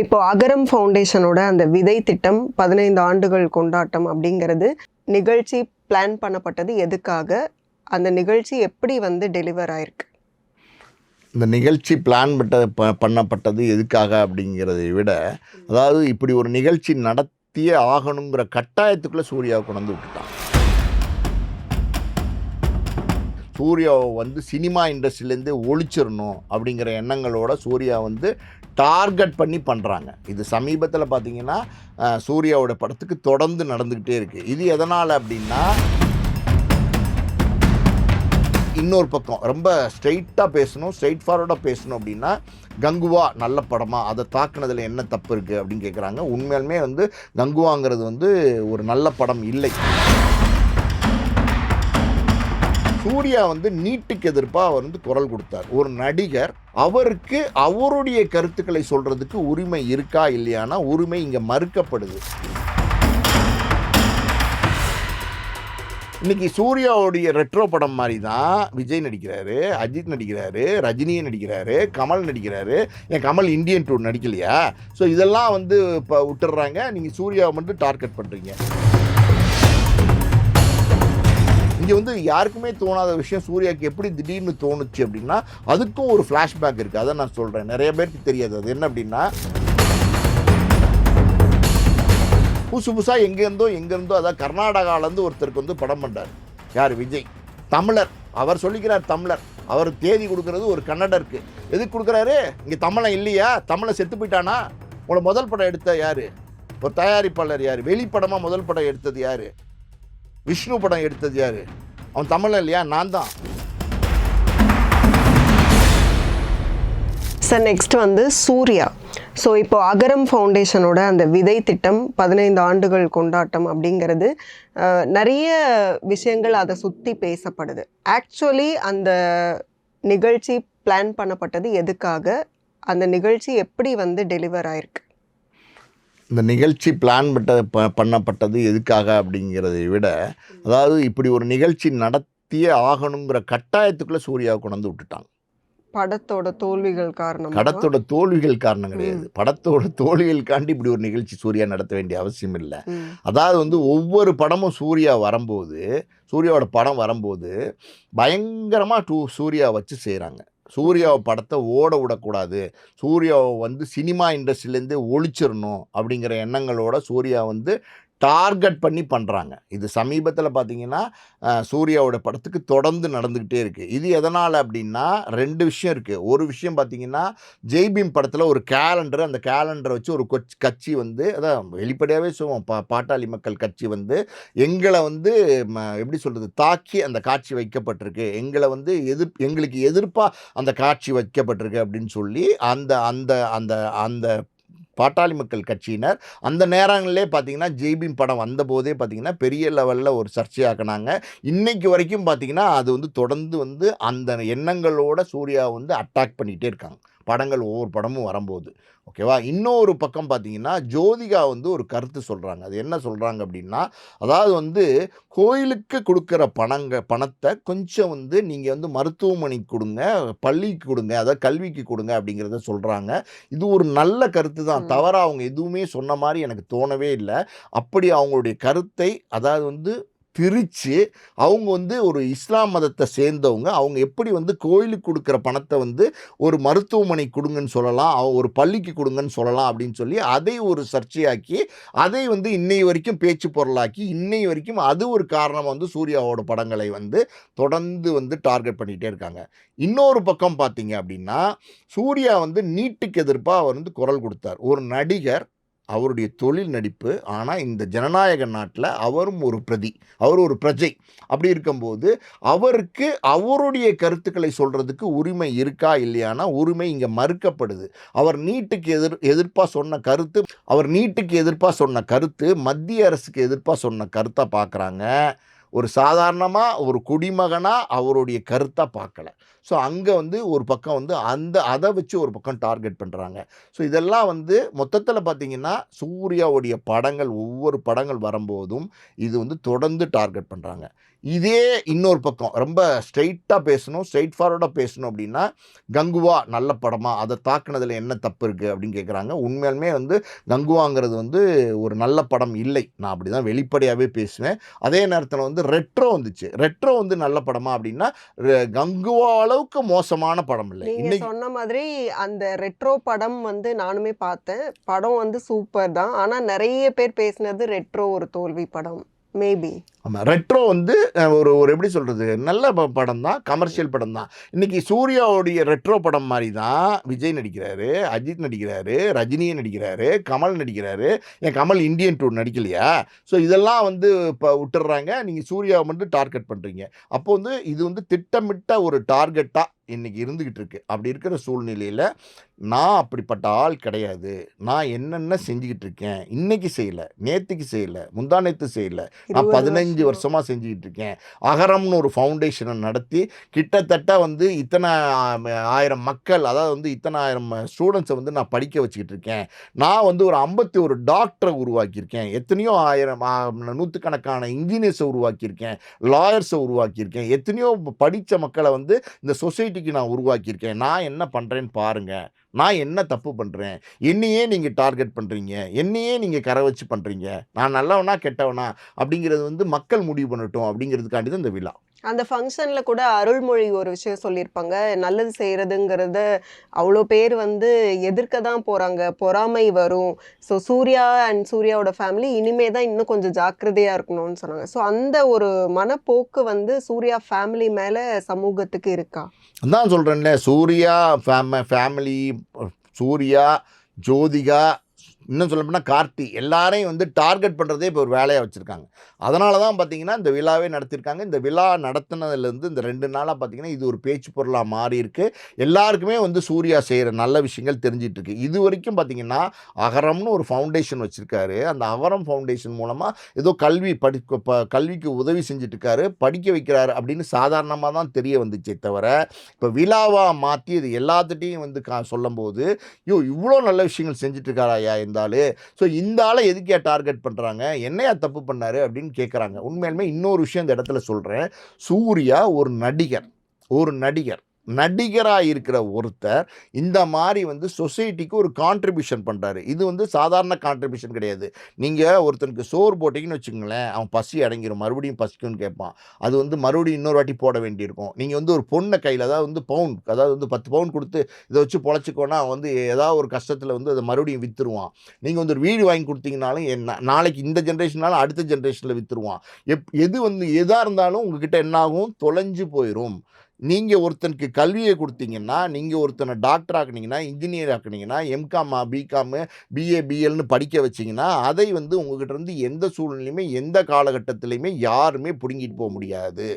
இப்போ அகரம் ஃபவுண்டேஷனோட அந்த விதை திட்டம் 15 ஆண்டுகள் கொண்டாட்டம் அப்படிங்கிறது நிகழ்ச்சி பிளான் பண்ணப்பட்டது எதுக்காக? அந்த நிகழ்ச்சி எப்படி டெலிவர் ஆயிருக்கு? இந்த நிகழ்ச்சி பிளான் பண்ணப்பட்டது எதுக்காக அப்படிங்கிறதை விட, அதாவது இப்படி ஒரு நிகழ்ச்சி நடத்தியே ஆகணுங்கிற கட்டாயத்துக்குள்ளே சூர்யாவை கொண்டு வந்து விட்டுட்டான். சூர்யாவை சினிமா இண்டஸ்ட்ரியிலேருந்து ஒழிச்சிடணும் அப்படிங்கிற எண்ணங்களோட சூர்யா டார்கெட் பண்ணி பண்ணுறாங்க. இது சமீபத்தில் பார்த்திங்கன்னா சூர்யாவோட படத்துக்கு தொடர்ந்து நடந்துக்கிட்டே இருக்குது. இது எதனால் அப்படின்னா, இன்னொரு பக்கம் ரொம்ப ஸ்ட்ரெயிட்டாக பேசணும், ஸ்ட்ரெயிட் ஃபார்வர்டாக பேசணும் அப்படின்னா, கங்குவா நல்ல படமா, அதை தாக்குனதில் என்ன தப்பு இருக்குது அப்படின்னு கேட்குறாங்க. உண்மையாலுமே கங்குவாங்கிறது ஒரு நல்ல படம் இல்லை. சூர்யா நீட்டுக்கு எதிர்ப்பாக அவர் குரல் கொடுத்தார். ஒரு நடிகர், அவருக்கு அவருடைய கருத்துக்களை சொல்கிறதுக்கு உரிமை இருக்கா இல்லையானா உரிமை இங்கே மறுக்கப்படுது. இன்னைக்கு சூர்யாவுடைய ரெட்ரோ படம் மாதிரி தான் விஜய் நடிக்கிறாரு, அஜித் நடிக்கிறாரு, ரஜினியை நடிக்கிறாரு, கமல் நடிக்கிறாரு. ஏன் கமல் இந்தியன் டூர் நடிக்கலையா? ஸோ இதெல்லாம் இப்போ விட்டுடுறாங்க. நீங்கள் சூர்யாவை டார்கெட் பண்ணுறீங்க. இங்கே யாருக்குமே தோணாத விஷயம் சூர்யாவுக்கு எப்படி திடீர்னு தோணுச்சு அப்படின்னா, அதுக்கும் ஒரு ஃப்ளாஷ்பேக் இருக்குது. அதை நான் சொல்கிறேன், நிறைய பேருக்கு தெரியாது. அது என்ன அப்படின்னா, புதுசாக எங்கேருந்தோ அதாவது கர்நாடகாவிலேருந்து ஒருத்தருக்கு படம் பண்ணுறார். யார்? விஜய். தமிழர். அவர் சொல்லிக்கிறார் தமிழர். அவர் தேதி கொடுக்குறது ஒரு கன்னடருக்கு. எதுக்கு கொடுக்குறாரு? இங்கே தமிழன் இல்லையா? தமிழை செத்து போயிட்டானா? உங்களை முதல் படம் எடுத்த யார்? ஒரு தயாரிப்பாளர் யார்? வெளிப்படமாக முதல் படம் எடுத்தது யார்? விஷ்ணு படம் எடுத்தது யார்? அவன் தமிழன் இல்லையா? நான் தான். Sir, next Surya. ஸோ இப்போ அகரம் ஃபவுண்டேஷனோட அந்த விதை திட்டம் 15 ஆண்டுகள் கொண்டாட்டம் அப்படிங்கிறது நிறைய விஷயங்கள் அதை சுற்றி பேசப்படுது. ஆக்சுவலி அந்த நிகழ்ச்சி பிளான் பண்ணப்பட்டது எதுக்காக? அந்த நிகழ்ச்சி எப்படி டெலிவர் ஆயிருக்கு? இந்த நிகழ்ச்சி பிளான் பண்ணப்பட்டது எதுக்காக அப்படிங்கிறதை விட, அதாவது இப்படி ஒரு நிகழ்ச்சி நடத்தியே ஆகணுங்கிற கட்டாயத்துக்குள்ளே சூர்யாவை கொண்டு வந்து விட்டுட்டாங்க. படத்தோட தோல்விகள் காரணம்? படத்தோட தோல்விகள் காரணம் கிடையாது. படத்தோட தோல்விகளுக்காண்டி இப்படி ஒரு நிகழ்ச்சி சூர்யா நடத்த வேண்டிய அவசியம் இல்லை. அதாவது ஒவ்வொரு படமும் சூர்யாவோட படம் வரும்போது பயங்கரமாக சூர்யா வச்சு செய்கிறாங்க. சூர்யாவை படத்தை ஓட விடக்கூடாது, சூர்யாவை சினிமா இண்டஸ்ட்ரியிலேருந்து ஒழிச்சிடணும் அப்படிங்கிற எண்ணங்களோட சூர்யா டார்கெட் பண்ணி பண்ணுறாங்க. இது சமீபத்தில் பார்த்திங்கன்னா சூர்யாவோட படத்துக்கு தொடர்ந்து நடந்துக்கிட்டே இருக்குது. இது எதனால் அப்படின்னா, 2 விஷயம் இருக்குது. ஒரு விஷயம் பார்த்திங்கன்னா, ஜெய்பீம் படத்தில் ஒரு கேலண்டர், அந்த கேலண்டரை வச்சு ஒரு கட்சி அதான் வெளிப்படையாகவே சொல்லுவோம், பாட்டாளி மக்கள் கட்சி எங்களை எப்படி சொல்கிறது, தாக்கி அந்த காட்சி வைக்கப்பட்டிருக்கு, எங்களை எங்களுக்கு எதிர்ப்பாக அந்த காட்சி வைக்கப்பட்டிருக்கு அப்படின்னு சொல்லி அந்த அந்த அந்த அந்த பாட்டாளி மக்கள் கட்சியினர் அந்த நேரங்களிலே பார்த்திங்கன்னா ஜெய்பீம் படம் வந்தபோதே பார்த்திங்கன்னா பெரிய லெவலில் ஒரு சர்ச்சையாக்கினாங்க. இன்றைக்கு வரைக்கும் பார்த்திங்கன்னா அது தொடர்ந்து அந்த எண்ணங்களோட சூர்யா அட்டாக் பண்ணிகிட்டே இருக்காங்க, படங்கள் ஒவ்வொரு படமும் வரும்போது. ஓகேவா? இன்னொரு பக்கம் பார்த்தீங்கன்னா ஜோதிகா ஒரு கருத்து சொல்கிறாங்க. அது என்ன சொல்கிறாங்க அப்படின்னா, அதாவது கோயிலுக்கு கொடுக்குற பணத்தை கொஞ்சம் நீங்கள் மருத்துவமனைக்கு கொடுங்க, பள்ளிக்கு கொடுங்க, அதாவது கல்விக்கு கொடுங்க அப்படிங்கிறத சொல்கிறாங்க. இது ஒரு நல்ல கருத்து தான், தவறாக அவங்க எதுவுமே சொன்ன மாதிரி எனக்கு தோணவே இல்லை. அப்படி அவங்களுடைய கருத்தை அதாவது பிரித்து அவங்க ஒரு இஸ்லாம் மதத்தை சேர்ந்தவங்க, அவங்க எப்படி கோயிலுக்கு கொடுக்குற பணத்தை ஒரு மருத்துவமனை கொடுங்கன்னு சொல்லலாம், ஒரு பள்ளிக்கு கொடுங்கன்னு சொல்லலாம் அப்படின்னு சொல்லி அதை ஒரு சர்ச்சையாக்கி, அதை இன்னை வரைக்கும் பேச்சு பொருளாக்கி, இன்னை வரைக்கும் அது ஒரு காரணமாக சூர்யாவோட படங்களை தொடர்ந்து டார்கெட் பண்ணிகிட்டே இருக்காங்க. இன்னொரு பக்கம் பார்த்தீங்க அப்படின்னா, சூர்யா நீட்டுக்கு எதிர்ப்பாக அவர் குரல் கொடுத்தார். ஒரு நடிகர், அவருடைய தொழில் நடிப்பு, ஆனால் இந்த ஜனநாயக நாட்டில் அவரும் ஒரு அவர் ஒரு பிரஜை. அப்படி இருக்கும்போது அவருக்கு அவருடைய கருத்துக்களை சொல்கிறதுக்கு உரிமை இருக்கா இல்லையானா உரிமை இங்கே மறுக்கப்படுது. அவர் நீட்டுக்கு எதிர்ப்பாக சொன்ன கருத்து மத்திய அரசுக்கு எதிர்ப்பாக சொன்ன கருத்தாக பார்க்குறாங்க. ஒரு சாதாரணமாக ஒரு குடிமகனாக அவருடைய கருத்தாக பார்க்கல. ஸோ அங்கே வந்து ஒரு பக்கம் வந்து அதை வச்சு ஒரு பக்கம் டார்கெட் பண்ணுறாங்க. ஸோ இதெல்லாம் வந்து மொத்தத்தில் பார்த்தீங்கன்னா சூர்யாவுடைய படங்கள் ஒவ்வொரு படங்கள் வரும்போதும் இது வந்து தொடர்ந்து டார்கெட் பண்ணுறாங்க. இதே இன்னொரு பக்கம் ரொம்ப ஸ்ட்ரெயிட்டாக பேசணும், ஸ்ட்ரெயிட் ஃபார்வர்டாக பேசணும் அப்படின்னா கங்குவா நல்ல படமா, அதை தாக்குனதில் என்ன தப்பு இருக்குது அப்படின்னு கேட்குறாங்க. உண்மையாலுமே வந்து கங்குவாங்கிறது வந்து ஒரு நல்ல படம் இல்லை, நான் அப்படி தான் வெளிப்படையாகவே பேசுவேன். அதே நேரத்தில் வந்து ரெட்ரோ வந்துச்சு, ரெட்ரோ வந்து நல்ல படமா அப்படின்னா கங்குவா அளவுக்கு மோசமான படம் இல்லை. நீங்க இன்னைக்கு சொன்ன மாதிரி அந்த ரெட்ரோ படம் வந்து நானுமே பார்த்தேன். படம் வந்து சூப்பர் தான். ஆனா நிறைய பேர் பேசினது ரெட்ரோ ஒரு தோல்வி படம். மேபி. ஆமாம், ரெட்ரோ வந்து ஒரு ஒரு எப்படி சொல்கிறது, நல்ல படம் தான், கமர்ஷியல் படம் தான். இன்றைக்கி சூர்யாவுடைய ரெட்ரோ படம் மாதிரி தான் விஜய் நடிக்கிறாரு, அஜித் நடிக்கிறாரு, ரஜினியே நடிக்கிறாரு, கமல் நடிக்கிறாரு. ஏன் கமல் இந்தியன் டூர் நடிக்கலையா? ஸோ இதெல்லாம் வந்து இப்போ விட்டுடுறாங்க. நீங்கள் சூர்யாவை மட்டும் டார்கெட் பண்ணுறீங்க. அப்போ வந்து இது வந்து திட்டமிட்ட ஒரு டார்கெட்டாக இன்றைக்கி இருந்துக்கிட்டு இருக்கு. அப்படி இருக்கிற சூழ்நிலையில் நான் அப்படிப்பட்ட ஆள் கிடையாது. நான் என்னென்ன செஞ்சுக்கிட்டு இருக்கேன், இன்றைக்கி செய்யலை, நேற்றுக்கு செய்யலை, முந்தானேத்து செய்யலை, நான் 15 வருஷமாக செஞ்சுக்கிட்டு இருக்கேன். அகரம்னு ஒரு ஃபவுண்டேஷனை நடத்தி கிட்டத்தட்ட வந்து இத்தனை ஆயிரம் மக்கள், அதாவது வந்து இத்தனை ஆயிரம் ஸ்டூடெண்ட்ஸை வந்து நான் படிக்க வச்சுக்கிட்டு இருக்கேன். நான் வந்து ஒரு 51 டாக்டரை உருவாக்கியிருக்கேன், எத்தனையோ ஆயிரம் நூற்றுக்கணக்கான இன்ஜினியர்ஸை உருவாக்கியிருக்கேன், லாயர்ஸை உருவாக்கியிருக்கேன், எத்தனையோ படித்த மக்களை வந்து இந்த சொசைட்டிக்கு நான் உருவாக்கியிருக்கேன். நான் என்ன பண்ணுறேன்னு பாருங்கள், நான் என்ன தப்பு பண்ணுறேன், என்னையே நீங்கள் டார்கெட் பண்ணுறீங்க, என்னையே நீங்கள் கரை வச்சு பண்ணுறீங்க, நான் நல்லவனா கெட்டவனா அப்படிங்கிறது வந்து மக்கள் முடிவு பண்ணட்டும் அப்படிங்கிறதுக்காண்டி தான் இந்த விழா. அந்த ஃபங்க்ஷன்ல கூட அருள்மொழி ஒரு விஷயம் சொல்லியிருப்பாங்க. நல்லது செய்யறதுங்கிறத அவ்வளோ பேர் வந்து எதிர்க்க தான் போறாங்க, பொறாமை வரும். ஸோ சூர்யா அண்ட் சூர்யாவோட ஃபேமிலி இனிமே தான் இன்னும் கொஞ்சம் ஜாக்கிரதையா இருக்கணும்னு சொன்னாங்க. ஸோ அந்த ஒரு மனப்போக்கு வந்து சூர்யா ஃபேமிலி மேல சமூகத்துக்கு இருக்கா? அதான் சொல்கிறேன்ல, சூர்யா ஃபேமிலி, சூர்யா, ஜோதிகா, இன்னும் சொல்லப்போனால் கார்த்தி, எல்லாரையும் வந்து டார்கெட் பண்ணுறதே இப்போ ஒரு வேலையாக வச்சுருக்காங்க. அதனால தான் பார்த்தீங்கன்னா இந்த விழாவே நடத்தியிருக்காங்க. இந்த விழா நடத்தினதுலேருந்து இந்த 2 நாளாக பார்த்தீங்கன்னா இது ஒரு பேச்சு பொருளாக மாறி இருக்கு. எல்லாருக்குமே வந்து சூர்யா செய்கிற நல்ல விஷயங்கள் தெரிஞ்சிட்டு இருக்கு. இது வரைக்கும் பார்த்தீங்கன்னா அகரம்னு ஒரு ஃபவுண்டேஷன் வச்சுருக்காரு. அந்த அகரம் ஃபவுண்டேஷன் மூலமாக ஏதோ கல்விக்கு உதவி செஞ்சுட்டு இருக்காரு, படிக்க வைக்கிறாரு அப்படின்னு சாதாரணமாக தான் தெரிய வந்துச்சே தவிர, இப்போ விழாவாக மாற்றி இது எல்லாத்துட்டையும் வந்து சொல்லும்போது இவ்வளோ நல்ல விஷயங்கள் செஞ்சுட்டு இருக்காராயா இருந்தாலும். ஸோ இந்த ஆளை எதுக்கே டார்கெட் பண்ணுறாங்க, என்னையா தப்பு பண்ணாரு அப்படின்னு கேட்குறாங்க. உண்மையிலுமே இன்னொரு விஷயம் இந்த இடத்துல சொல்கிறேன். சூர்யா ஒரு நடிகர் நடிகராக இருக்கிற ஒருத்தர் இந்த மாதிரி வந்து சொசைட்டிக்கு ஒரு கான்ட்ரிபியூஷன் பண்ணுறாரு. இது வந்து சாதாரண கான்ட்ரிபியூஷன் கிடையாது. நீங்கள் ஒருத்தனுக்கு சோறு போட்டிங்கன்னு வச்சுக்கோங்களேன், அவன் பசி அடங்கிடும், மறுபடியும் பசிக்கும்னு கேட்பான். அது வந்து மறுபடியும் இன்னொரு வாட்டி போட வேண்டியிருக்கும். நீங்கள் வந்து ஒரு பொண்ணை கையில், அதாவது வந்து பவுன், அதாவது வந்து 10 பவுன் கொடுத்து இதை வச்சு பொழைச்சிக்கோன்னா அவன் வந்து ஏதாவது ஒரு கஷ்டத்தில் வந்து அதை மறுபடியும் விற்றுருவான். நீங்கள் வந்து ஒரு வீடு வாங்கி கொடுத்தீங்கனாலும் நாளைக்கு இந்த ஜென்ரேஷனாலும் அடுத்த ஜென்ரேஷனில் விற்றுருவான். எது வந்து எதாக இருந்தாலும் உங்ககிட்ட என்னாகும், தொலைஞ்சு போயிடும். நீங்கள் ஒருத்தனுக்கு கல்வியை கொடுத்தீங்கன்னா, நீங்கள் ஒருத்தனை டாக்டர் ஆக்குனீங்கன்னா, இன்ஜினியர் ஆக்குனீங்கன்னா, எம்காமா, பிகாமு, பிஏ, பிஎல்னு படிக்க வச்சிங்கன்னா, அதை வந்து உங்ககிட்ட இருந்து எந்த சூழ்நிலையுமே எந்த காலகட்டத்திலையுமே யாருமே பிடுங்கிட்டு போக முடியாது.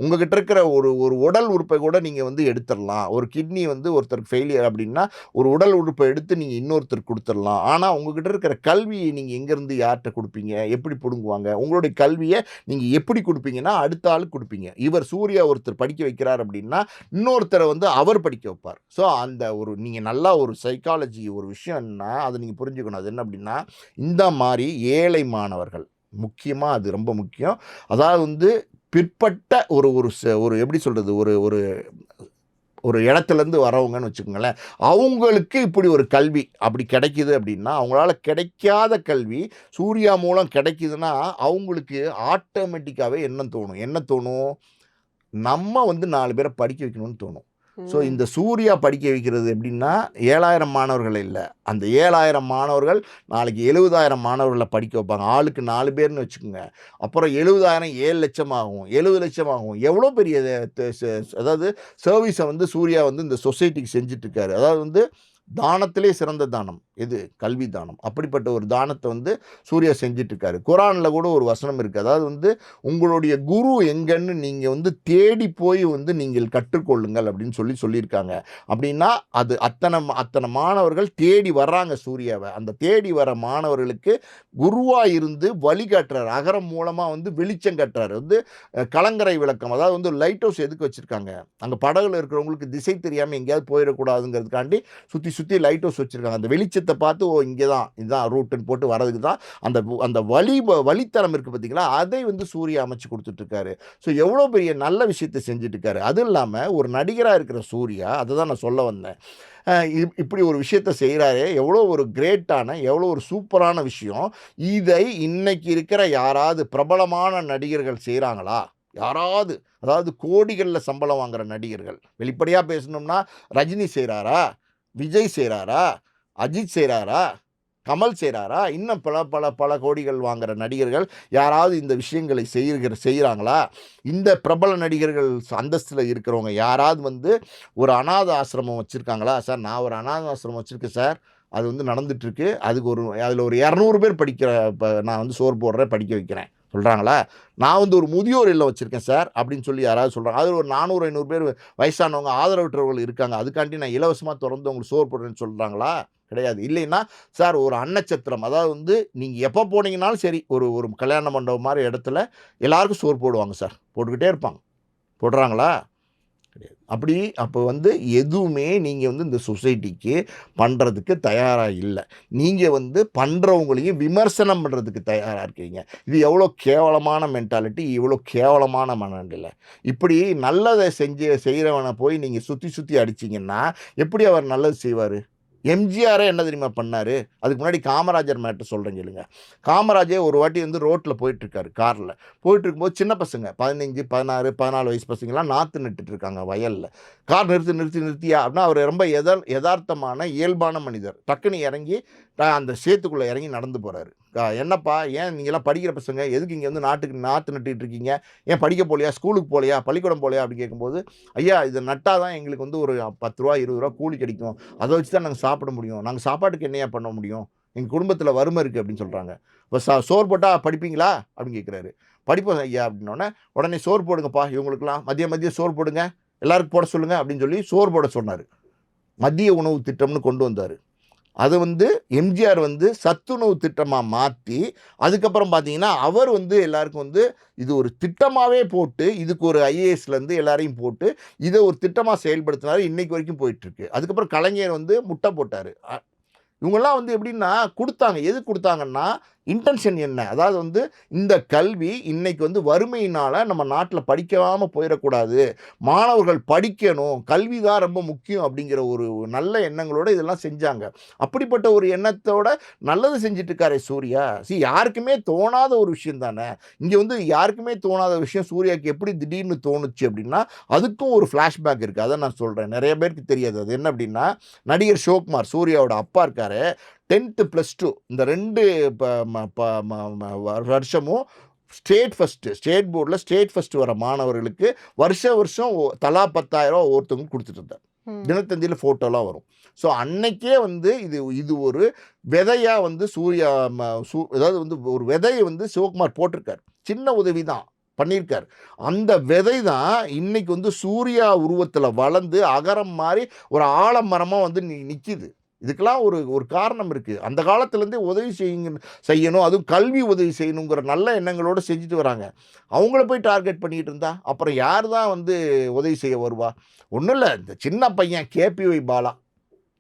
உங்ககிட்ட இருக்கிற ஒரு உடல் உறுப்பை கூட நீங்கள் வந்து எடுத்துடலாம். ஒரு கிட்னி வந்து ஒருத்தருக்கு ஃபெயிலியர் அப்படின்னா ஒரு உடல் உறுப்பை எடுத்து நீங்கள் இன்னொருத்தருக்கு கொடுத்துடலாம். ஆனால் உங்ககிட்ட இருக்கிற கல்வியை நீங்கள் எங்கேருந்து யார்கிட்ட கொடுப்பீங்க, எப்படி பிடுங்குவாங்க? உங்களுடைய கல்வியை நீங்கள் எப்படி கொடுப்பீங்கன்னா அடுத்த ஆளுக்கு கொடுப்பீங்க. இவர் சூர்யா ஒருத்தர் படிக்க வைக்கிறார் அப்படின்னா இன்னொருத்தரை வந்து அவர் படிக்க வைப்பார். ஸோ அந்த நீங்கள் நல்லா ஒரு சைக்காலஜி ஒரு விஷயம்னா அதை நீங்கள் புரிஞ்சுக்கணும். அது என்ன அப்படின்னா, இந்த மாதிரி ஏழை மாணவர்கள் முக்கியமாக, அது ரொம்ப முக்கியம். அதாவது வந்து பிற்பட்ட ஒரு எப்படி சொல்கிறது, ஒரு இடத்துலேருந்து வரவங்கன்னு வச்சுக்கோங்களேன், அவங்களுக்கு இப்படி ஒரு கல்வி அப்படி கிடைக்கிது அப்படின்னா, அவங்களால கிடைக்காத கல்வி சூர்யா மூலம் கிடைக்கிதுன்னா அவங்களுக்கு ஆட்டோமேட்டிக்காகவே என்ன தோணும், நம்ம வந்து 4 பேரை படிக்க வைக்கணும்னு தோணும். ஸோ இந்த சூர்யா படிக்க வைக்கிறது எப்படின்னா 7000 மாணவர்கள் இல்லை, அந்த 7000 மாணவர்கள் நாளைக்கு 70,000 மாணவர்களை படிக்க வைப்பாங்க. ஆளுக்கு 4 பேர்னு வச்சுக்கோங்க. அப்புறம் 70,000 7 லட்சம் ஆகும், 70 லட்சம் ஆகும். எவ்வளோ பெரிய அதாவது சர்வீஸை வந்து சூர்யா வந்து இந்த சொசைட்டிக்கு செஞ்சிட்ருக்காரு. அதாவது வந்து தானத்திலே சிறந்த தானம் எது? கல்வி தானம். அப்படிப்பட்ட ஒரு தானத்தை வந்து சூர்யா செஞ்சுட்டு இருக்காரு. குரானில் கூட ஒரு வசனம் இருக்குது. அதாவது வந்து உங்களுடைய குரு எங்கன்னு நீங்கள் வந்து தேடி போய் வந்து நீங்கள் கற்றுக்கொள்ளுங்கள் அப்படின்னு சொல்லியிருக்காங்க. அப்படின்னா அது அத்தனை மாணவர்கள் தேடி வர்றாங்க சூர்யாவை. அந்த தேடி வர மாணவர்களுக்கு குருவாக இருந்து வழிகாட்டுறாரு. அகரம் மூலமாக வந்து வெளிச்சம் கட்டுறாரு. வந்து கலங்கரை விளக்கம், அதாவது வந்து லைட் ஹவுஸ் எதுக்கு வச்சுருக்காங்க? அங்கே படகுல இருக்கிறவங்களுக்கு திசை தெரியாமல் எங்கேயாவது போயிடக்கூடாதுங்கிறதுக்காண்டி சுற்றி லைட் ஹவுஸ் வச்சுருக்காங்க. அந்த வெளிச்சத்தை பார்த்து ஓ இங்கே தான் இதுதான் ரூட்டுன்னு போட்டு வரதுக்கு தான் அந்த அந்த வழித்தரம் இருக்குது பார்த்தீங்களா, அதை வந்து சூர்யா அமைச்சு கொடுத்துட்ருக்காரு. ஸோ எவ்வளோ பெரிய நல்ல விஷயத்தை செஞ்சுட்டு இருக்காரு. அதுவும் இல்லாமல் ஒரு நடிகராக இருக்கிற சூர்யா, அதை தான் நான் சொல்ல வந்தேன். இப்படி ஒரு விஷயத்த செய்கிறாரே, எவ்வளோ ஒரு கிரேட்டான, எவ்வளோ ஒரு சூப்பரான விஷயம். இதை இன்னைக்கு இருக்கிற யாராவது பிரபலமான நடிகர்கள் செய்கிறாங்களா? யாராவது, அதாவது கோடிகளில் சம்பளம் வாங்குகிற நடிகர்கள், வெளிப்படையாக பேசணும்னா ரஜினி செய்கிறாரா? விஜய் செய்கிறாரா? அஜித் செய்கிறாரா? கமல் செய்கிறாரா? இன்னும் பல கோடிகள் வாங்குகிற நடிகர்கள் யாராவது இந்த விஷயங்களை செய்கிறாங்களா? இந்த பிரபல நடிகர்கள் அந்தஸ்தில் இருக்கிறவங்க யாராவது வந்து ஒரு அநாத ஆசிரமம் வச்சுருக்காங்களா? சார் நான் ஒரு அநாத ஆசிரமம் வச்சுருக்கேன் சார், அது வந்து நடந்துகிட்ருக்கு, அதுக்கு அதில் ஒரு 200 பேர் படிக்கிற நான் வந்து சோறு போடுறேன், படிக்க வைக்கிறேன் சொல்கிறாங்களா? நான் வந்து ஒரு முதியோர் இல்லம் வச்சுருக்கேன் சார் அப்படின்னு சொல்லி யாராவது சொல்கிறாங்க. அதில் ஒரு 400-500 பேர் வயசானவங்க ஆதரவற்றவர்கள் இருக்காங்க, அதுக்காண்டி நான் இலவசமாக திறந்து உங்களுக்கு சோறு போடுறேன்னு சொல்கிறாங்களா? கிடையாது. இல்லைன்னா சார் ஒரு அன்னச்சத்திரம், அதாவது வந்து நீங்கள் எப்போ போனீங்கன்னாலும் சரி, ஒரு கல்யாண மண்டபம் மாதிரி இடத்துல எல்லாருக்கும் சோறு போடுவாங்க சார், போட்டுக்கிட்டே இருப்பாங்க. போடுறாங்களா? கிடையாது. அப்போ வந்து எதுவுமே நீங்கள் வந்து இந்த சொசைட்டிக்கு பண்ணுறதுக்கு தயாராக இல்லை. நீங்கள் வந்து பண்ணுறவங்களையும் விமர்சனம் பண்ணுறதுக்கு தயாராக இருக்கீங்க. இது எவ்வளோ கேவலமான மென்டாலிட்டி, இவ்வளோ கேவலமான மனநிலை. இப்படி நல்லதை செய்கிறவனை போய் நீங்கள் சுற்றி அடிச்சிங்கன்னா எப்படி அவர் நல்லது செய்வார்? எம்ஜிஆரே என்ன தெரியுமா பண்ணார்? அதுக்கு முன்னாடி காமராஜர் மேட்டர் சொல்கிறேன் கேளுங்க. காமராஜே ஒரு வாட்டி வந்து ரோட்டில் போயிட்டுருக்காரு, காரில் போயிட்டுருக்கும்போது சின்ன பசங்க 15, 16, 14 வயசு பசங்களாம் நாற்று நட்டுட்ருக்காங்க வயலில். கார் நிறுத்தியா அப்படின்னா அவர் ரொம்ப யதார்த்தமான இயல்பான மனிதர். டக்குன்னு இறங்கி அந்த சேத்துக்குள்ளே இறங்கி நடந்து போகிறாரு. என்னப்பா, ஏன் நீங்கள்லாம் படிக்கிற பசங்க எதுக்கு இங்கே வந்து நாற்று நட்டுட்டு இருக்கீங்க? ஏன் படிக்க போகலையா? ஸ்கூலுக்கு போகலையா? பள்ளிக்கூடம் போகலையா? அப்படின்னு கேட்கும்போது, ஐயா இதை நட்டால் தான் எங்களுக்கு வந்து ஒரு 10 ரூபா 20 ரூபா கூலி கிடைக்கும், அதை வச்சு தான் நாங்கள் சாப்பிட முடியும், நாங்கள் சாப்பாட்டுக்கு என்னையா பண்ண முடியும், எங்கள் குடும்பத்தில் வறுமை இருக்குது அப்படின்னு சொல்கிறாங்க. இப்போ சோறு போட்டால் படிப்பீங்களா அப்படின்னு கேட்குறாரு. படிப்போம் ஐயா அப்படின்னோடனே, உடனே சோறு போடுங்கப்பா இவங்களுக்குலாம், மதியம் சோறு போடுங்க, எல்லாருக்கும் போட சொல்லுங்கள் அப்படின்னு சொல்லி சோறு போட சொன்னார். மதிய உணவு திட்டம்னு கொண்டு வந்தார். அது வந்து எம்ஜிஆர் வந்து சத்துணவு திட்டமாக மாற்றி, அதுக்கப்புறம் பார்த்தீங்கன்னா அவர் வந்து எல்லாருக்கும் வந்து இது ஒரு திட்டமாகவே போட்டு, இதுக்கு ஒரு ஐஏஎஸ்லேருந்து எல்லாரையும் போட்டு இதை ஒரு திட்டமாக செயல்படுத்தினார். இன்றைக்கு வரைக்கும் போயிட்டுருக்கு. அதுக்கப்புறம் கலைஞர் வந்து முட்டை போட்டார். இவங்கெல்லாம் வந்து எப்படின்னா கொடுத்தாங்க. எது கொடுத்தாங்கன்னா இன்டென்ஷன் என்ன? அதாவது வந்து இந்த கல்வி இன்னைக்கு வந்து வறுமையினால் நம்ம நாட்டில் படிக்காமல் போயிடக்கூடாது, மாணவர்கள் படிக்கணும், கல்வி தான் ரொம்ப முக்கியம் அப்படிங்கிற ஒரு நல்ல எண்ணங்களோடு இதெல்லாம் செஞ்சாங்க. அப்படிப்பட்ட ஒரு எண்ணத்தோட நல்லது செஞ்சிட்ருக்காரே சூர்யா. யாருக்குமே தோணாத ஒரு விஷயம் தானே. இங்கே வந்து யாருக்குமே தோணாத விஷயம் சூர்யாவுக்கு எப்படி திடீர்னு தோணுச்சு அப்படின்னா, அதுக்கும் ஒரு ஃப்ளாஷ்பேக் இருக்குது. அதை நான் சொல்கிறேன், நிறைய பேருக்கு தெரியாது. அது என்ன அப்படின்னா, நடிகர் சிவகுமார் சூர்யாவோட அப்பா இருக்கார், 10th +2 இந்த 2 வருஷமும் ஸ்டேட் போர்டில் ஸ்டேட் ஃபஸ்ட்டு வர மாணவர்களுக்கு வருஷம் தலா 10,000 ஒவ்வொருத்தவங்க கொடுத்துட்டு இருந்தார். தினத்தந்தியில் ஃபோட்டோலாம் வரும். ஸோ அன்னைக்கே வந்து இது ஒரு விதையாக வந்து சூர்யா அதாவது வந்து ஒரு விதையை வந்து சிவகுமார் போட்டிருக்கார். சின்ன உதவி தான் பண்ணியிருக்கார். அந்த விதை தான் இன்னைக்கு வந்து சூர்யா உருவத்தில் வளர்ந்து அகரம் மாதிரி ஒரு ஆலமரமாக வந்து நிற்கிது. இதுக்கெல்லாம் ஒரு காரணம் இருக்குது. அந்த காலத்துலேருந்தே உதவி செய்யணும், அதுவும் கல்வி உதவி செய்யணுங்கிற நல்ல எண்ணங்களோடு செஞ்சுட்டு வராங்க. அவங்கள போய் டார்கெட் பண்ணிகிட்டு இருந்தா அப்புறம் யார் தான் வந்து உதவி செய்ய வருவா? ஒன்றும் இல்லை, இந்த சின்ன பையன் KPY பாலா,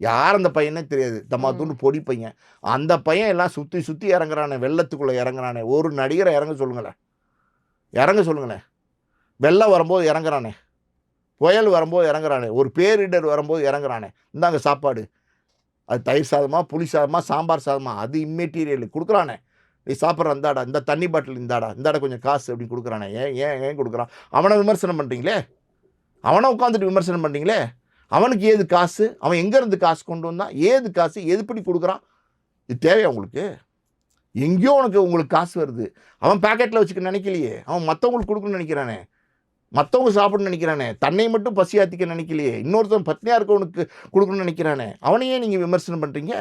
யார் அந்த பையனே தெரியாது, தம்மாத்தூண்டு பொடி பையன். அந்த பையன் எல்லாம் சுற்றி இறங்குறானே, வெள்ளத்துக்குள்ளே இறங்குறானே. ஒரு நடிகரை இறங்க சொல்லுங்களேன். வெள்ளம் வரும்போது இறங்குறானே, புயல் வரும்போது இறங்குறானே, ஒரு பேரிடர் வரும்போது இறங்குறானே, இந்தாங்க சாப்பாடு, அது தயிர் சாதமா, புளி சாதமா, சாம்பார் சாதமா, அது இம்மெட்டீரியல் கொடுக்குறானே, நீ சாப்பிட்ற இந்தாடா, இந்த தண்ணி பாட்டில் இந்தாடா கொஞ்சம் காசு அப்படின்னு கொடுக்குறானே. ஏன் கொடுக்குறான்? அவனை விமர்சனம் பண்ணுறீங்களே, அவனை உட்காந்துட்டு விமர்சனம் பண்ணுறீங்களே. அவனுக்கு ஏது காசு? அவன் எங்கேருந்து காசு கொண்டு வந்தான்? ஏது காசு? எதுப்படி கொடுக்குறான்? இது தேவையா உங்களுக்கு? எங்கேயோ உங்களுக்கு காசு வருது, அவன் பேக்கெட்டில் வச்சுக்க நினைக்கலையே, அவன் மற்றவங்களுக்கு கொடுக்கணும்னு நினைக்கிறானே. மற்றவங்க சாப்பிடணும்னு நினைக்கிறானே, தன்னை மட்டும் பசியாத்திக்க நினைக்கலையே, இன்னொருத்தன் பட்னியாக இருக்கவனுக்கு கொடுக்கணும்னு நினைக்கிறானே, அவனையே நீங்கள் விமர்சனம் பண்ணுறீங்க.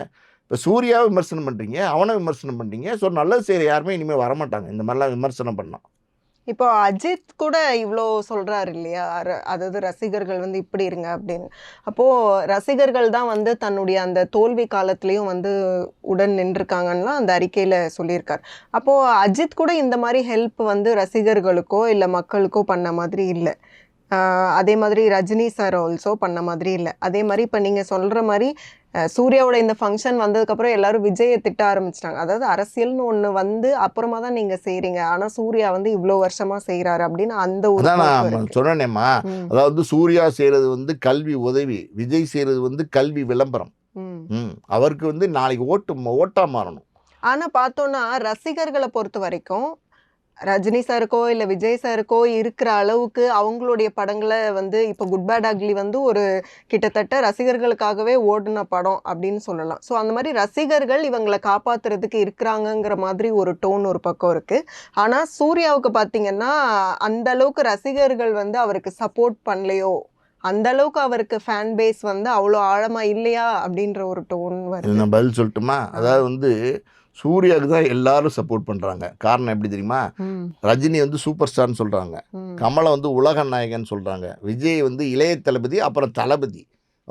இப்போ சூர்யாவை விமர்சனம் பண்ணுறீங்க, அவனை விமர்சனம் பண்ணுறீங்க. ஸோ நல்லது செய்கிற யாருமே இனிமேல் வரமாட்டாங்க இந்த மாதிரிலாம் விமர்சனம் பண்ணால். இப்போ அஜித் கூட இவ்வளோ சொல்றாரு இல்லையா, அதாவது ரசிகர்கள் வந்து இப்படி இருங்க அப்படின்னு. அப்போ ரசிகர்கள் தான் வந்து தன்னுடைய அந்த தோல்வி காலத்திலையும் வந்து உடன் நின்றுருக்காங்கன்னு அந்த அறிக்கையில சொல்லியிருக்கார். அப்போ அஜித் கூட இந்த மாதிரி ஹெல்ப் வந்து ரசிகர்களுக்கோ இல்லை மக்களுக்கோ பண்ண மாதிரி இல்லை. அதே மாதிரி ரஜினி சார் ஆல்சோ பண்ண மாதிரி இல்லை. அதே மாதிரி இப்போ நீங்கள் சொல்கிற மாதிரி சூர்யாவோட இந்த ஃபங்க்ஷன் வந்ததுக்கப்புறம் எல்லாரும் விஜயை திட்ட ஆரம்பிச்சிட்டாங்க. அதாவது அரசியல்னு ஒன்று வந்து அப்புறமா தான் நீங்கள் செய்கிறீங்க, ஆனால் சூர்யா வந்து இவ்வளோ வருஷமாக செய்கிறாரு அப்படின்னு அந்த ஒரு நான் சொன்னேனேம்மா. அதாவது சூர்யா செய்கிறது வந்து கல்வி உதவி, விஜய் செய்கிறது வந்து கல்வி விளம்பரம். அவருக்கு வந்து நாளைக்கு ஓட்டா மாறணும். ஆனால் பார்த்தோன்னா ரசிகர்களை பொறுத்த வரைக்கும் ரஜினி சாருக்கோ இல்லை விஜய் சாருக்கோ இருக்கிற அளவுக்கு அவங்களுடைய படங்களை வந்து இப்போ குட் பேட் அக்லி வந்து ஒரு கிட்டத்தட்ட ரசிகர்களுக்காகவே ஓடின படம் அப்படின்னு சொல்லலாம். ஸோ அந்த மாதிரி ரசிகர்கள் இவங்களை காப்பாற்றுறதுக்கு இருக்கிறாங்கங்கிற மாதிரி ஒரு டோன் ஒரு பக்கம் இருக்குது. ஆனால் சூர்யாவுக்கு பார்த்தீங்கன்னா அந்த அளவுக்கு ரசிகர்கள் வந்து அவருக்கு சப்போர்ட் பண்ணலையோ, அந்த அளவுக்கு அவருக்கு ஃபேன் பேஸ் வந்து அவ்வளோ ஆழமாக இல்லையா அப்படின்ற ஒரு டோன் வருது. நான் பதில் சொல்லட்டுமா? அதாவது வந்து சூர்யாவுக்கு தான் எல்லாரும் சப்போர்ட் பண்ணுறாங்க. காரணம் எப்படி தெரியுமா? ரஜினி வந்து சூப்பர் ஸ்டார்னு சொல்கிறாங்க, கமலை வந்து உலக நாயகன் சொல்கிறாங்க, விஜய் வந்து இளைய தளபதி, அப்புறம் தளபதி.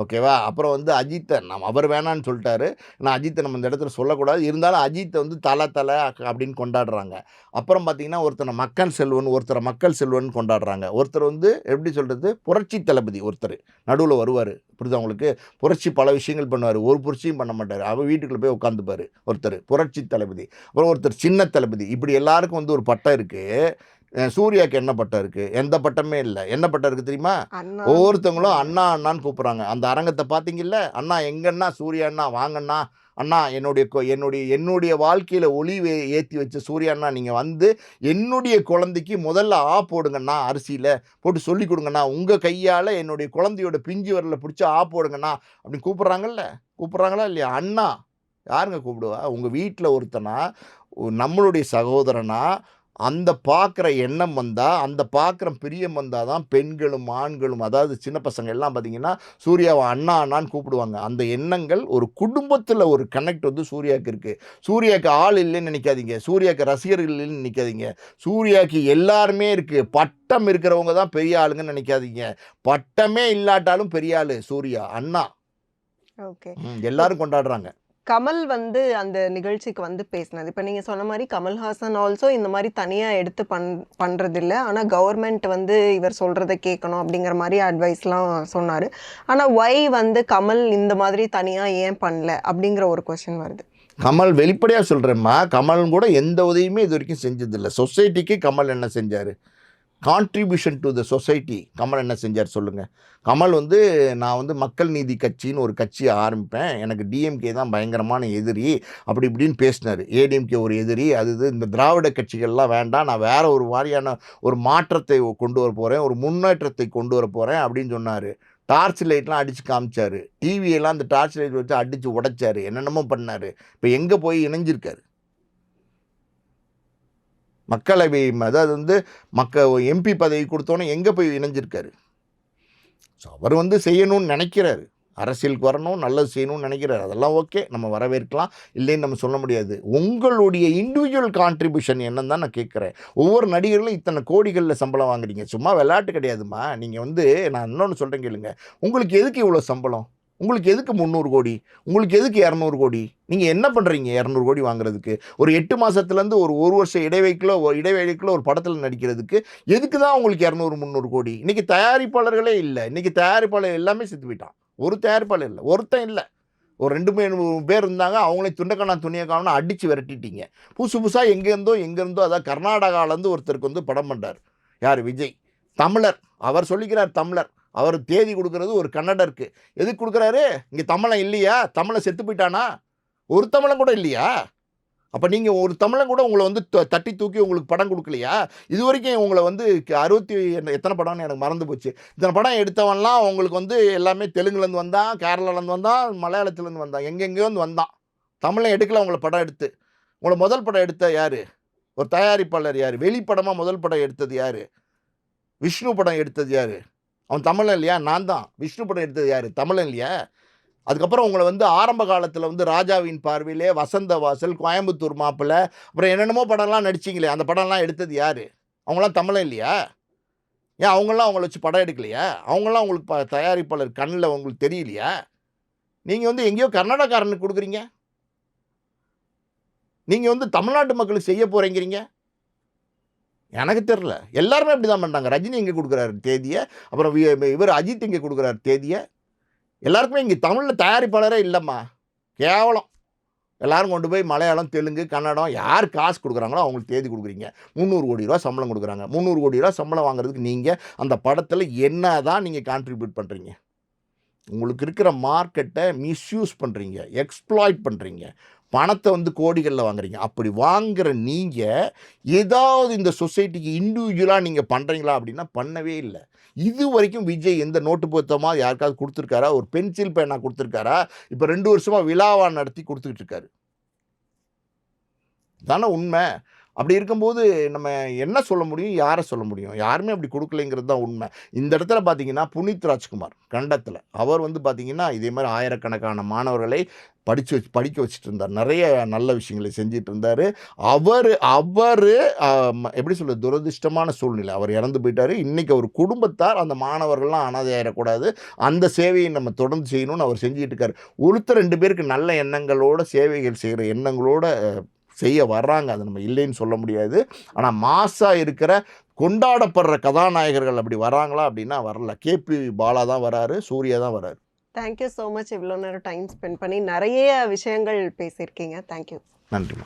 ஓகேவா? அப்புறம் வந்து அஜித்தை அவர் வேணான்னு சொல்லிட்டாரு. நான் அஜித்தை நம்ம இந்த இடத்துல சொல்லக்கூடாது, இருந்தாலும் அஜித்தை வந்து தலை அப்படின்னு கொண்டாடுறாங்க. அப்புறம் பார்த்தீங்கன்னா ஒருத்தரை மக்கள் செல்வன் கொண்டாடுறாங்க. ஒருத்தர் வந்து எப்படி சொல்கிறது, புரட்சி தளபதி ஒருத்தர் நடுவில் வருவார். புரியுது அவங்களுக்கு? புரட்சி பல விஷயங்கள் பண்ணுவார், ஒரு புரட்சியும் பண்ண மாட்டார். அவர் வீட்டுக்குள்ளே போய் உட்காந்துப்பார் ஒருத்தர் புரட்சி தளபதி. அப்புறம் ஒருத்தர் சின்ன தளபதி. இப்படி எல்லாருக்கும் வந்து ஒரு பட்டம் இருக்குது. சூர்யாவுக்கு என்ன பட்டம் இருக்குது? எந்த பட்டமே இல்லை. என்ன பட்டம் இருக்குது தெரியுமா? ஒவ்வொருத்தவங்களும் அண்ணா அண்ணான்னு கூப்பிட்றாங்க. அந்த அரங்கத்தை பார்த்தீங்கல்ல, அண்ணா எங்கன்னா சூர்யா அண்ணா வாங்கண்ணா, அண்ணா என்னுடைய வாழ்க்கையில் ஒளி ஏற்றி வச்ச சூர்யா அண்ணா, நீங்கள் வந்து என்னுடைய குழந்தைக்கு முதல்ல போடுங்கண்ணா, அரிசியில் போட்டு சொல்லி கொடுங்கண்ணா, உங்கள் கையால் என்னுடைய குழந்தையோட பிஞ்சு வரல பிடிச்சி போடுங்கண்ணா அப்படின்னு கூப்பிட்றாங்களா இல்லையா? அண்ணா யாருங்க கூப்பிடுவா? உங்கள் வீட்டில் ஒருத்தனா, நம்மளுடைய சகோதரனா, அந்த பார்க்குற எண்ணம் வந்தால், அந்த பார்க்குற பிரியம் வந்தால் தான் பெண்களும் ஆண்களும், அதாவது சின்ன பசங்க எல்லாம் பார்த்திங்கன்னா சூர்யாவை அண்ணா அண்ணான்னு கூப்பிடுவாங்க. அந்த எண்ணங்கள் ஒரு குடும்பத்தில் ஒரு கனெக்ட் வந்து சூர்யாவுக்கு இருக்குது. சூர்யாவுக்கு ஆள் இல்லைன்னு நினைக்காதீங்க, சூர்யாவுக்கு ரசிகர்கள் இல்லைன்னு நினைக்காதீங்க. சூர்யாவுக்கு எல்லாருமே இருக்குது. பட்டம் இருக்கிறவங்க தான் பெரிய ஆளுங்கன்னு நினைக்காதீங்க. பட்டமே இல்லாட்டாலும் பெரிய ஆள் சூர்யா அண்ணா. ஓகே, எல்லாரும் கொண்டாடுறாங்க. கமல் வந்து அந்த நிகழ்ச்சிக்கு வந்து பேசினது, இப்போ நீங்கள் சொன்ன மாதிரி கமல்ஹாசன் ஆல்சோ இந்த மாதிரி தனியாக எடுத்து பண்ணுறதில்ல. ஆனால் கவர்மெண்ட் வந்து இவர் சொல்கிறத கேட்கணும் அப்படிங்கிற மாதிரி அட்வைஸ்லாம் சொன்னார். ஆனால் ஒய் வந்து கமல் இந்த மாதிரி தனியாக ஏன் பண்ணல அப்படிங்கிற ஒரு கொஸ்டின் வருது. கமல் வெளிப்படையாக சொல்கிறேம்மா, கமல் கூட எந்த உதவியுமே இது வரைக்கும் செஞ்சதில்லை. சொசைட்டிக்கு கமல் என்ன செஞ்சார்? Contribution to the society Kamal என்ன செஞ்சார் சொல்லுங்கள்? கமல் வந்து நான் வந்து மக்கள் நீதி கட்சின்னு ஒரு கட்சியை ஆரம்பிப்பேன், எனக்கு டிஎம்கே தான் பயங்கரமான எதிரி அப்படி இப்படின்னு பேசினார். ஏடிஎம்கே ஒரு எதிரி, இந்த திராவிட கட்சிகள்லாம் வேண்டாம், நான் வேறு ஒரு மாதிரியான ஒரு மாற்றத்தை கொண்டு வர போகிறேன், ஒரு முன்னேற்றத்தை கொண்டு வர போகிறேன் அப்படின்னு சொன்னார். டார்ச் லைட்லாம் அடித்து காமிச்சார், டிவியெல்லாம் அந்த டார்ச் லைட் வச்சு அடித்து உடைச்சார், என்னென்னமோ பண்ணார். இப்போ எங்கே போய் இணைஞ்சிருக்காரு? மக்களவை, அதாவது வந்து எம்பி பதவி கொடுத்தோன்னே எங்கே போய் இணைஞ்சிருக்காரு? ஸோ அவர் வந்து செய்யணும்னு நினைக்கிறாரு, அரசியலுக்கு வரணும், நல்லது செய்யணும்னு நினைக்கிறாரு. அதெல்லாம் ஓகே, நம்ம வரவேற்கலாம், இல்லைன்னு நம்ம சொல்ல முடியாது. உங்களுடைய இண்டிவிஜுவல் கான்ட்ரிபியூஷன் என்னன்னு தான் நான் கேட்குறேன். ஒவ்வொரு நடிகர்களும் இத்தனை கோடிகளில் சம்பளம் வாங்குறீங்க, சும்மா விளையாட்டு கிடையாதுமா. நீங்கள் வந்து நான் இன்னொன்று சொல்கிறேன் கேளுங்க, உங்களுக்கு எதுக்கு இவ்வளோ சம்பளம்? உங்களுக்கு எதுக்கு 300 கோடி? உங்களுக்கு எதுக்கு 200 கோடி? நீங்கள் என்ன பண்ணுறீங்க 200 கோடி வாங்குறதுக்கு? ஒரு 8 மாதத்துலேருந்து ஒரு வருஷம் இடைவெளிக்குள்ள ஒரு படத்தில் நடிக்கிறதுக்கு எதுக்கு தான் உங்களுக்கு 200 300 கோடி? இன்றைக்கி தயாரிப்பாளர்களே இல்லை. இன்றைக்கி தயாரிப்பாளர் எல்லாமே செத்து போயிட்டான். ஒரு தயாரிப்பாளர் இல்லை, ஒருத்தன் இல்லை. ஒரு 2 பேர் இருந்தாங்க, அவங்களே துணியக்கான அடித்து விரட்டிட்டீங்க. புதுசாக எங்கேருந்தோ அதாவது கர்நாடகாவிலேருந்து ஒருத்தருக்கு வந்து படம் பண்ணுறார். யார்? விஜய். தமிழர், அவர் சொல்லிக்கிறார் தமிழர். அவர் தேதி கொடுக்குறது ஒரு கன்னடருக்கு. எதுக்கு கொடுக்குறாரு? இங்கே தமிழன் இல்லையா? தமிழன் செத்து போயிட்டானா? ஒரு தமிழன் கூட இல்லையா? அப்போ நீங்கள் ஒரு தமிழன் கூட உங்களை வந்து தட்டி தூக்கி உங்களுக்கு படம் கொடுக்கலையா? இது வரைக்கும் உங்களை வந்து 60 எத்தனை படம்னு எனக்கு மறந்து போச்சு. இத்தனை படம் எடுத்தவன்லாம் உங்களுக்கு வந்து எல்லாமே தெலுங்குலேருந்து வந்தான், கேரளாலேருந்து வந்தான், மலையாளத்துலேருந்து வந்தான், எங்கெங்கேயோ வந்து வந்தான். தமிழன் எடுக்கல உங்களை படம் எடுத்து. உங்களை முதல் படம் எடுத்த யார்? ஒரு தயாரிப்பாளர் யார்? வெளிப்படமாக முதல் படம் எடுத்தது யார்? விஷ்ணு படம் எடுத்தது யார்? அவன் தமிழன் இல்லையா? நான் தான். விஷ்ணு படம் எடுத்தது யார்? தமிழன் இல்லையா? அதுக்கப்புறம் உங்களை வந்து ஆரம்ப காலத்தில் வந்து ராஜாவின் பார்வையிலே, வசந்த வாசல், கோயம்புத்தூர் மாப்பிள்ளை, அப்புறம் என்னென்னமோ படம்லாம் நடிச்சிங்களே, அந்த படம்லாம் எடுத்தது யார்? அவங்களாம் தமிழன் இல்லையா? ஏன் அவங்களாம் அவங்கள வச்சு படம் எடுக்கலையா? அவங்களாம் உங்களுக்கு தயாரிப்பாளர் கண்ணில் உங்களுக்கு தெரியலையா? நீங்கள் வந்து எங்கேயோ கர்நாடகாரனுக்கு கொடுக்குறீங்க. நீங்கள் வந்து தமிழ்நாட்டு மக்களுக்கு செய்ய போகிறேங்கிறீங்க. எனக்கு தெரில. எல்லாருமே அப்படி தான் பண்ணுறாங்க. ரஜினி எங்கே கொடுக்குறாரு தேதியை, அப்புறம் இவர் அஜித் எங்கே கொடுக்குறாரு தேதியை. எல்லாருக்குமே இங்கே தமிழில் தயாரிப்பாளரே இல்லைம்மா. கேவலம். எல்லாரும் கொண்டு போய் மலையாளம், தெலுங்கு, கன்னடம் யார் காசு கொடுக்குறாங்களோ அவங்களுக்கு தேதி கொடுக்குறீங்க. 300 கோடி ரூபா சம்பளம் கொடுக்குறாங்க. 300 கோடி ரூபா சம்பளம் வாங்குறதுக்கு நீங்கள் அந்த படத்தில் என்ன தான் நீங்கள் கான்ட்ரிபியூட் பண்ணுறீங்க? உங்களுக்கு இருக்கிற மார்க்கெட்டை மிஸ்யூஸ் பண்ணுறீங்க, எக்ஸ்ப்ளாய்ட் பண்ணுறீங்க, பணத்தை வந்து கோடிகளில் வாங்குறீங்க. அப்படி வாங்குகிற நீங்கள் ஏதாவது இந்த சொசைட்டிக்கு இண்டிவிஜுவலாக நீங்கள் பண்ணுறீங்களா அப்படின்னா பண்ணவே இல்லை. இது வரைக்கும் விஜய் எந்த நோட்டு புத்தகமாக யாருக்காவது கொடுத்துருக்காரா? ஒரு பென்சில் பேனா கொடுத்துருக்காரா? இப்போ 2 வருஷமாக விழாவா நடத்தி கொடுத்துக்கிட்டு இருக்காரு. தானே உண்மை. அப்படி இருக்கும்போது நம்ம என்ன சொல்ல முடியும்? யாரை சொல்ல முடியும்? யாருமே அப்படி கொடுக்கலைங்கிறது தான் உண்மை. இந்த இடத்துல பார்த்தீங்கன்னா புனித் ராஜ்குமார் கண்டத்தில் அவர் வந்து பார்த்தீங்கன்னா இதே மாதிரி ஆயிரக்கணக்கான மாணவர்களை படிக்க வச்சுட்டு இருந்தார். நிறைய நல்ல விஷயங்களை செஞ்சிட்டு இருந்தார். அவர் எப்படி சொல்கிறது, துரதிர்ஷ்டமான சூழ்நிலை. அவர் இறந்து போயிட்டார். இன்றைக்கி அவர் குடும்பத்தார் அந்த மாணவர்கள்லாம் அனாதையாயிடக்கூடாது, அந்த சேவையை நம்ம தொடர்ந்து செய்யணும்னு அவர் செஞ்சுட்டு இருக்கார். ஒருத்தர் 2 பேருக்கு நல்ல எண்ணங்களோட சேவைகள் செய்கிற எண்ணங்களோட செய்ய வர்றாங்க. அதை நம்ம இல்லைன்னு சொல்ல முடியாது. ஆனால் மாசாக இருக்கிற கொண்டாடப்படுற கதாநாயகர்கள் அப்படி வராங்களா அப்படின்னா வரல. கேபி பாலா தான் வராரு, சூர்யா தான் வராரு. Thank you so much. இவ்வளோ நேரம் டைம் ஸ்பெண்ட் பண்ணி நிறைய விஷயங்கள் பேசியிருக்கீங்க. தேங்க்யூ. நன்றிம்மா.